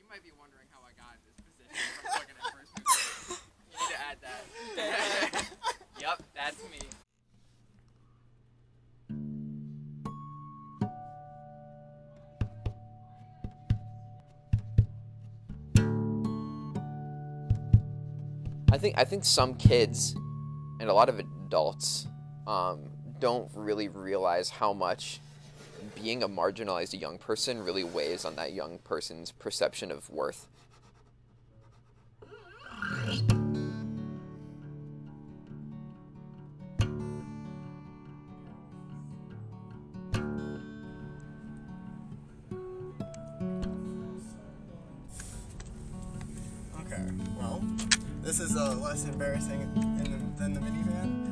might be wondering how I got in this position from looking at first movie. You need to add that. Yep, that's me. I think some kids and a lot of adults don't really realize how much being a marginalized young person really weighs on that young person's perception of worth. Okay, well, this is less embarrassing than the minivan.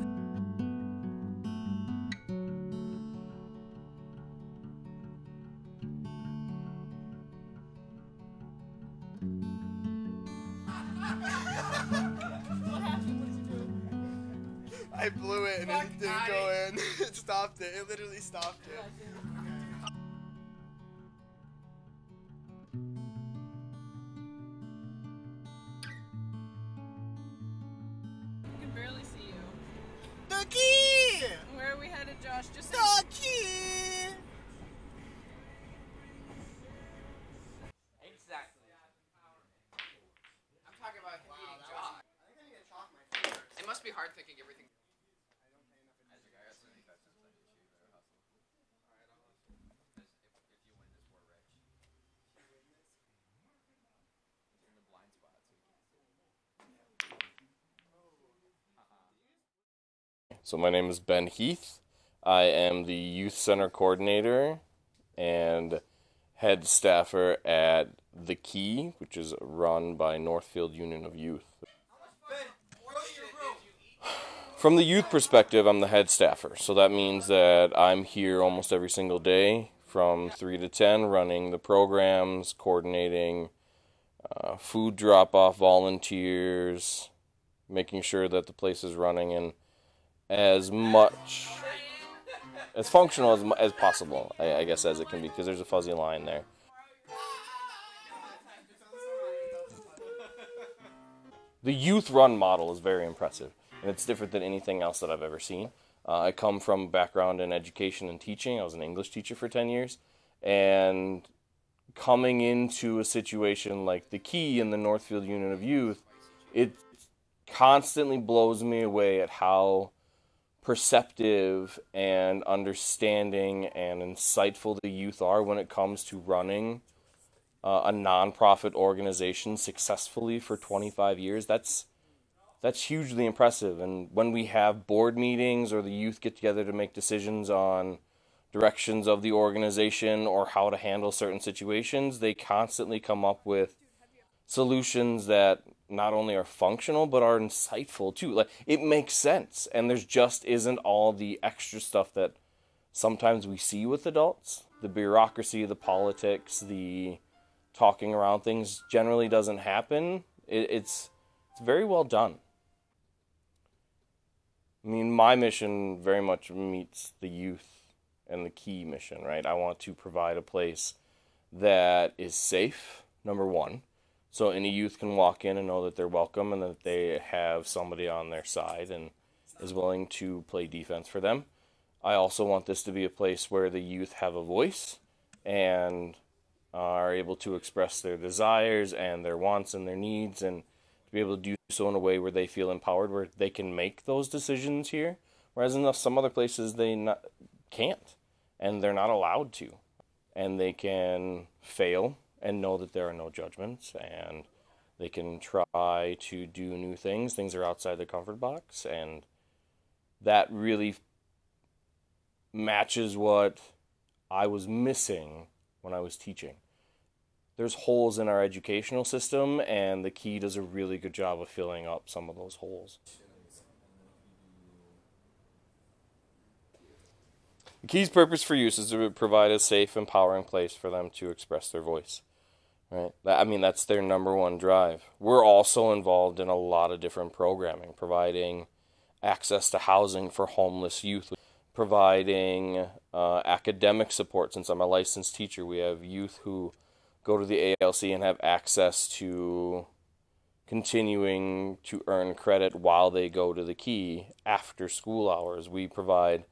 I blew it and it didn't go in. It stopped it. It literally stopped it. I can barely see you. The key! Where are we headed, Josh? Just say The key! Exactly. I'm talking about him eating Josh. It must be hard thinking everything. So my name is Ben Heath. I am the Youth Center Coordinator and head staffer at The Key, which is run by Northfield Union of Youth. From the youth perspective, I'm the head staffer. So that means that I'm here almost every single day from 3 to 10 running the programs, coordinating food drop-off volunteers, making sure that the place is running in as much, as functional as possible, I guess, as it can be, because there's a fuzzy line there. The youth run model is very impressive, and it's different than anything else that I've ever seen. I come from a background in education and teaching. I was an English teacher for 10 years, and coming into a situation like The Key in the Northfield Union of Youth, it constantly blows me away at how perceptive and understanding and insightful the youth are when it comes to running a nonprofit organization successfully for 25 years. That's hugely impressive. And when we have board meetings or the youth get together to make decisions on directions of the organization or how to handle certain situations, they constantly come up with solutions that not only are functional but are insightful too. Like, it makes sense, and there's just isn't all the extra stuff that sometimes we see with adults. The bureaucracy, the politics, the talking around things generally doesn't happen. It's very well done. I mean, my mission very much meets the youth and The Key mission, right? I want to provide a place that is safe, number one. So any youth can walk in and know that they're welcome and that they have somebody on their side and is willing to play defense for them. I also want this to be a place where the youth have a voice and are able to express their desires and their wants and their needs, and to be able to do so in a way where they feel empowered, where they can make those decisions here. Whereas in some other places they can't, and they're not allowed to. And they can fail and know that there are no judgments, and they can try to do new things. Things are outside their comfort box, and that really matches what I was missing when I was teaching. There's holes in our educational system, and The Key does a really good job of filling up some of those holes. The Key's purpose for use is to provide a safe, empowering place for them to express their voice. Right? I mean, that's their number one drive. We're also involved in a lot of different programming, providing access to housing for homeless youth, providing academic support. Since I'm a licensed teacher, we have youth who go to the ALC and have access to continuing to earn credit while they go to the Key after school hours. We provide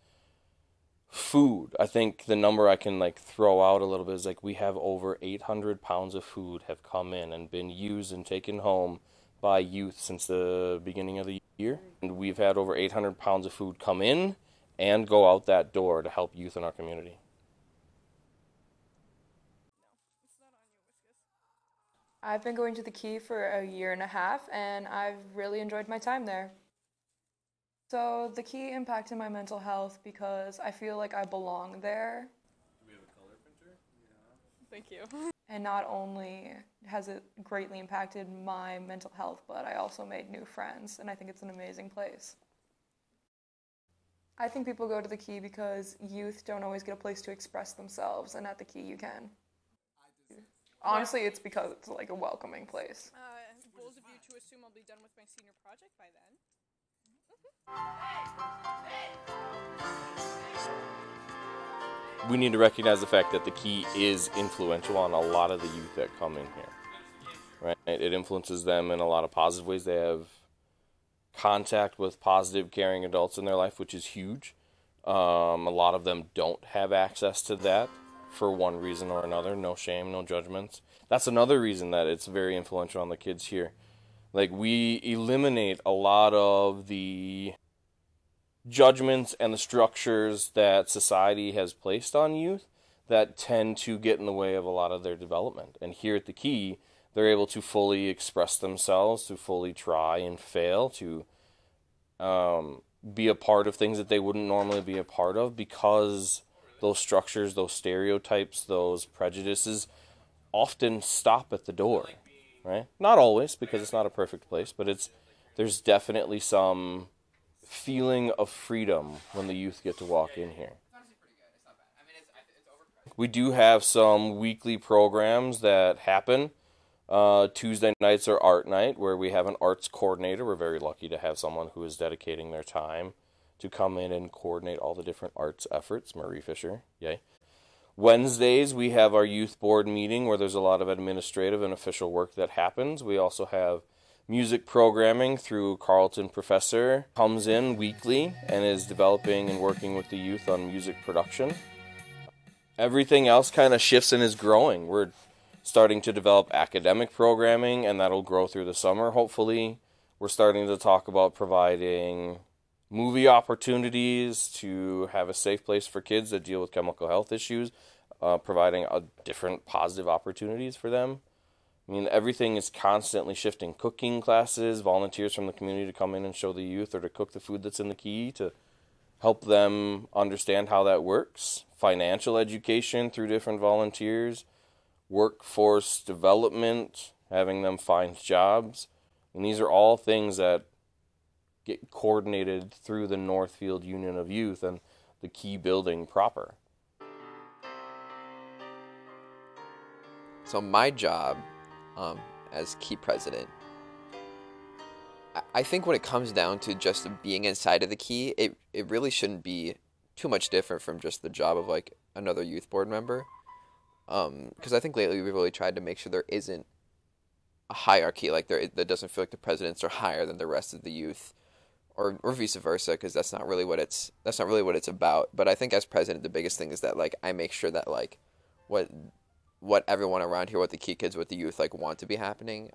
food. I think the number I can throw out a little bit is we have over 800 pounds of food have come in and been used and taken home by youth since the beginning of the year. And we've had over 800 pounds of food come in and go out that door to help youth in our community. I've been going to the Key for a year and a half, and I've really enjoyed my time there. So the Key impacted my mental health because I feel like I belong there. Do we have a color printer? Yeah. Thank you. And not only has it greatly impacted my mental health, but I also made new friends, and I think it's an amazing place. I think people go to the Key because youth don't always get a place to express themselves, and at the Key you can. Honestly, it's because it's a welcoming place. Bold of you to assume I'll be done with my senior project by then. We need to recognize the fact that the Key is influential on a lot of the youth that come in here. Right? It influences them in a lot of positive ways. They have contact with positive, caring adults in their life, which is huge. A lot of them don't have access to that for one reason or another. No shame, no judgments. That's another reason that it's very influential on the kids here. We eliminate a lot of the judgments and the structures that society has placed on youth that tend to get in the way of a lot of their development. And here at the Key, they're able to fully express themselves, to fully try and fail, to be a part of things that they wouldn't normally be a part of, because those structures, those stereotypes, those prejudices often stop at the door, right? Not always, because it's not a perfect place, but there's definitely some feeling of freedom when the youth get to walk in here. We do have some weekly programs that happen. Tuesday nights are art night, where we have an arts coordinator. We're very lucky to have someone who is dedicating their time to come in and coordinate all the different arts efforts. Marie Fisher, yay. Wednesdays, we have our youth board meeting where there's a lot of administrative and official work that happens. We also have music programming through Carlton Professor, comes in weekly and is developing and working with the youth on music production. Everything else kind of shifts and is growing. We're starting to develop academic programming, and that'll grow through the summer, hopefully. We're starting to talk about providing movie opportunities to have a safe place for kids that deal with chemical health issues, providing different positive opportunities for them. I mean, everything is constantly shifting. Cooking classes, volunteers from the community to come in and show the youth or to cook the food that's in the Key to help them understand how that works. Financial education through different volunteers. Workforce development, having them find jobs. And these are all things that get coordinated through the Northfield Union of Youth and the Key building proper. So my job as Key president, I think when it comes down to just being inside of the Key, it really shouldn't be too much different from just the job of another youth board member. Because I think lately we've really tried to make sure there isn't a hierarchy, that doesn't feel like the presidents are higher than the rest of the youth, or vice versa, because that's not really what it's about. But I think as president, the biggest thing is that I make sure that what everyone around here, what the Key kids, what the youth want to be happening,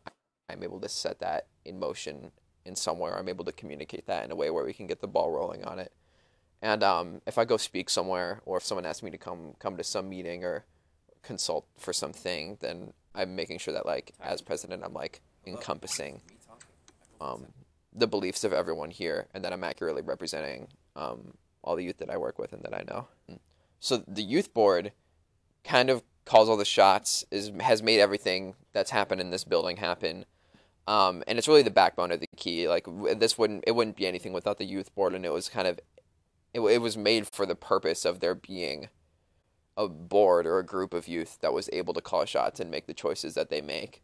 I'm able to set that in motion in somewhere. I'm able to communicate that in a way where we can get the ball rolling on it. And if I go speak somewhere, or if someone asks me to come to some meeting or consult for something, then I'm making sure that as president, I'm encompassing the beliefs of everyone here, and that I'm accurately representing all the youth that I work with and that I know. So the youth board kind of calls all the shots, has made everything that's happened in this building happen, and it's really the backbone of the Key. It wouldn't be anything without the youth board, and it was it was made for the purpose of there being a board or a group of youth that was able to call shots and make the choices that they make.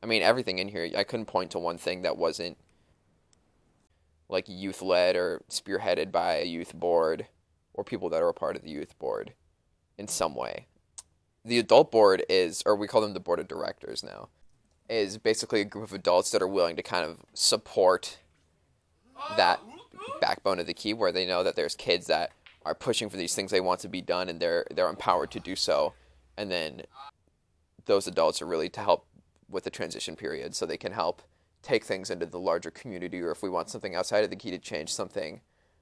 I mean, everything in here, I couldn't point to one thing that wasn't youth-led or spearheaded by a youth board or people that are a part of the youth board in some way. the adult board is, or we call them the board of directors now, is basically a group of adults that are willing to kind of support that backbone of the key, where they know that there's kids that are pushing for these things they want to be done, and they're empowered to do so. And then those adults are really to help with the transition period, so they can help take things into the larger community, or if we want something outside of the key to change something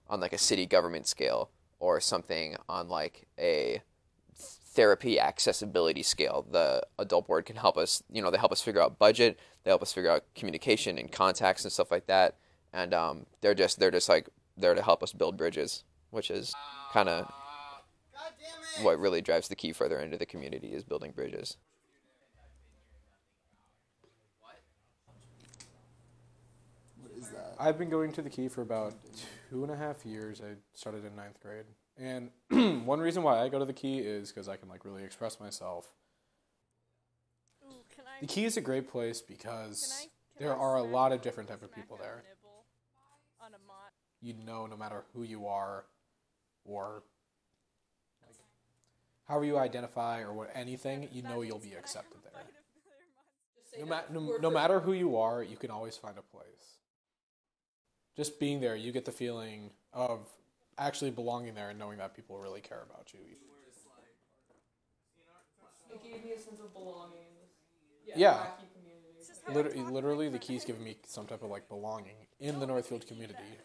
on like a city government scale, or something on like a therapy accessibility scale, the adult board can help us. They help us figure out budget, they help us figure out communication and contacts and stuff like that. And they're just like there to help us build bridges, which is kind of what really drives the key further into the community, is building bridges. What is that? I've been going to the Key for about 2.5 years. I started in 9th grade. And one reason why I go to the Key is because I can like really express myself. Ooh, The Key is a great place because can there I are a smack- lot of different type of smack people a there. nibble on a mot? You know, no matter who you are, or like however you identify, or what anything, you know you'll be accepted there. No matter who you are, you can always find a place. Just being there, you get the feeling of actually belonging there and knowing that people really care about you. It gave me a sense of belonging in this Yeah. wacky community. Literally, the Key's given me some type of like belonging in the Northfield community.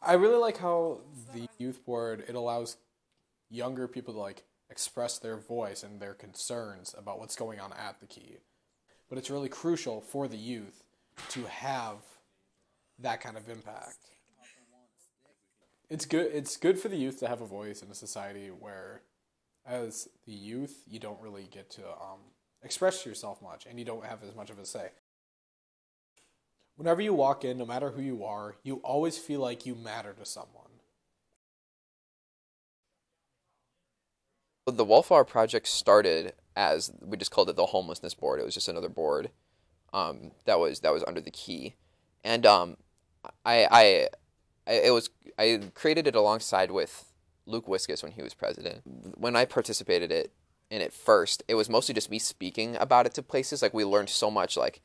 I really like how the youth board, it allows younger people to like express their voice and their concerns about what's going on at the Key. But it's really crucial for the youth to have that kind of impact. It's good for the youth to have a voice in a society where, as the youth, you don't really get to express yourself much, and you don't have as much of a say. Whenever you walk in, no matter who you are, you always feel like you matter to someone. The Wallflower Project started as, we just called it the homelessness board. It was just another board that was under the Key, and I created it alongside with Luke Wiskus when he was president. When I participated in it first, it was mostly just me speaking about it to places. Like, we learned so much like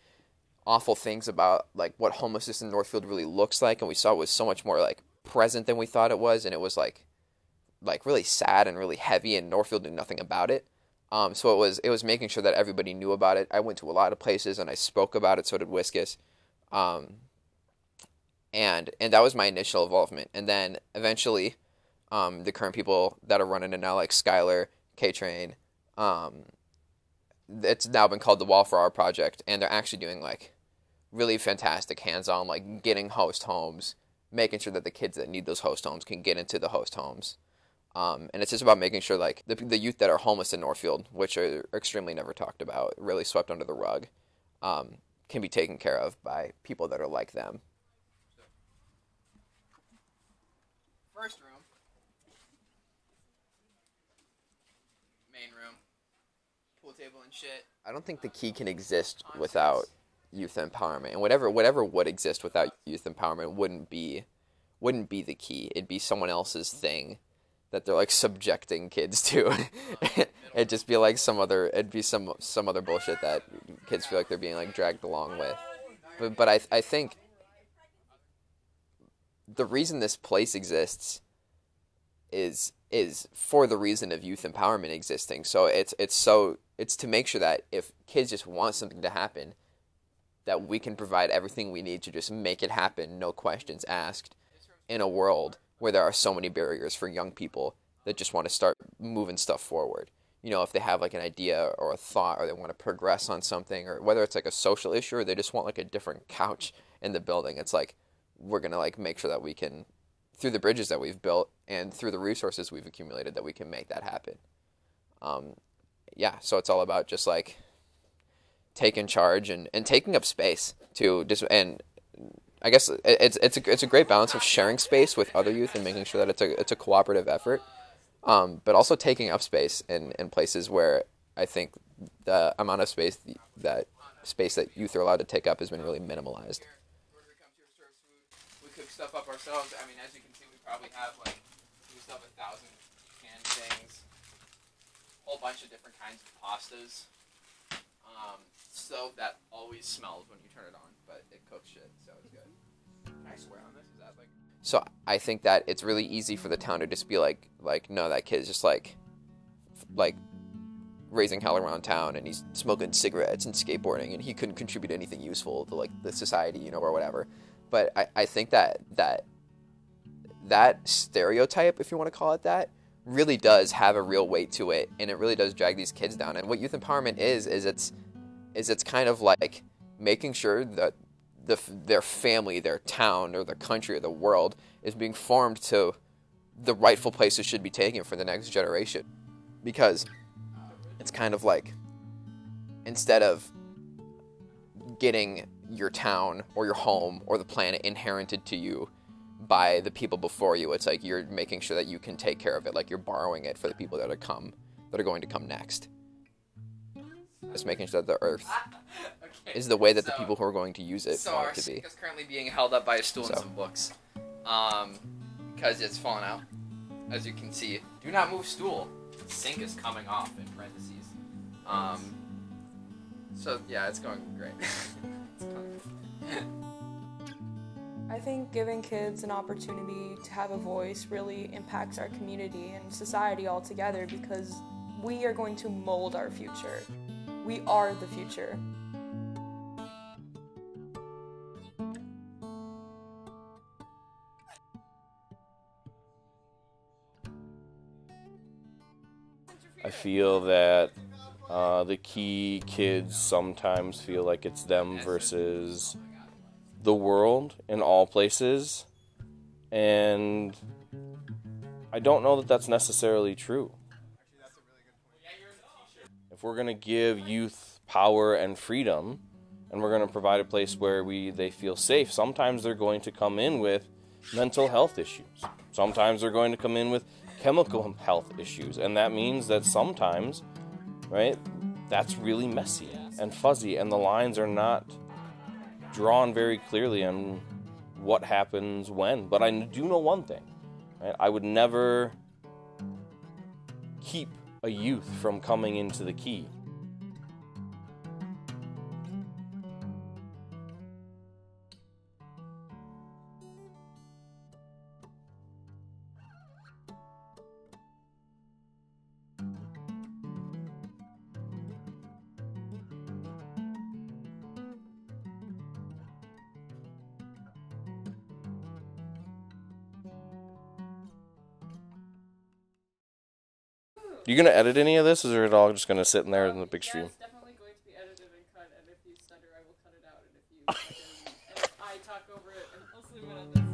awful things about like what homelessness in Northfield really looks like, and we saw it was so much more like present than we thought it was, and it was like really sad and really heavy, and Northfield knew nothing about it. So it was making sure that everybody knew about it. I went to a lot of places and I spoke about it. So did Wiskus. And that was my initial involvement. And then eventually, the current people that are running it now, like Skylar, K-Train, it's now been called the Wallflower Project, and they're actually doing like really fantastic hands-on, like getting host homes, making sure that the kids that need those host homes can get into the host homes. And it's just about making sure like the youth that are homeless in Northfield, which are extremely never talked about, really swept under the rug, can be taken care of by people that are like them. First room. Main room. Pool table and shit. I don't think the Key can exist without youth empowerment, and whatever would exist without youth empowerment wouldn't be the Key. It'd be someone else's thing that they're like subjecting kids to. It'd just be like some other bullshit that kids feel like they're being like dragged along with. But I think the reason this place exists is for the reason of youth empowerment existing. So it's to make sure that if kids just want something to happen, that we can provide everything we need to just make it happen, no questions asked, in a world where there are so many barriers for young people that just want to start moving stuff forward. You know, if they have like an idea or a thought, or they want to progress on something, or whether it's like a social issue, or they just want like a different couch in the building, it's like, we're going to like make sure that we can, through the bridges that we've built and through the resources we've accumulated, that we can make that happen. So it's all about just like taking charge and taking up space to just, and I guess it's a great balance of sharing space with other youth and making sure that it's a cooperative effort, but also taking up space in places where I think the amount of space that youth are allowed to take up has been really minimalized. We cook stuff up ourselves. I mean, as you can see, we probably have like, we still have 1,000 canned things. bunch of different kinds of pastas. Stove that always smells when you turn it on, but it cooks shit, so it's good. Can I swear on this? Is that like? So I think that it's really easy for the town to just be like, no, that kid's just like raising hell around town, and he's smoking cigarettes and skateboarding, and he couldn't contribute anything useful to like the society, you know, or whatever. But I think that stereotype, if you want to call it that, really does have a real weight to it, and it really does drag these kids down. And what youth empowerment is it's kind of like making sure that their family, their town, or their country, or the world is being formed to the rightful place it should be taken for the next generation. Because it's kind of like, instead of getting your town or your home or the planet inherited to you by the people before you, it's like you're making sure that you can take care of it, like you're borrowing it for the people that are going to come next. Just making sure that the earth is the way that the people who are going to use it want it to be. So our sink is currently being held up by a stool and some books, because it's fallen out. As you can see, do not move stool. Sink is coming off in parentheses. So yeah, it's going great. It's coming. I think giving kids an opportunity to have a voice really impacts our community and society altogether, because we are going to mold our future. We are the future. I feel that the key kids sometimes feel like it's them versus the world in all places, and I don't know that that's necessarily true. If we're going to give youth power and freedom, and we're going to provide a place where they feel safe, sometimes they're going to come in with mental health issues. Sometimes they're going to come in with chemical health issues, and that means that sometimes, right, that's really messy and fuzzy, and the lines are not drawn very clearly on what happens when. But I do know one thing, right? I would never keep a youth from coming into the key. You gonna edit any of this, or is it all just gonna sit in there in the big stream? Yeah, it's definitely going to be edited and cut, and if you stutter, I will cut it out, and if I talk over it, and I'll zoom in on this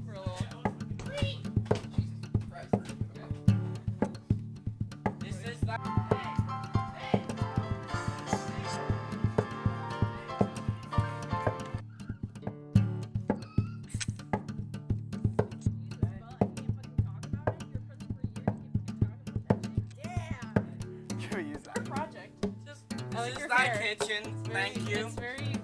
for a little. This is the... Can we use that? Project. I like This your is our hair. kitchen. Thank you. It's very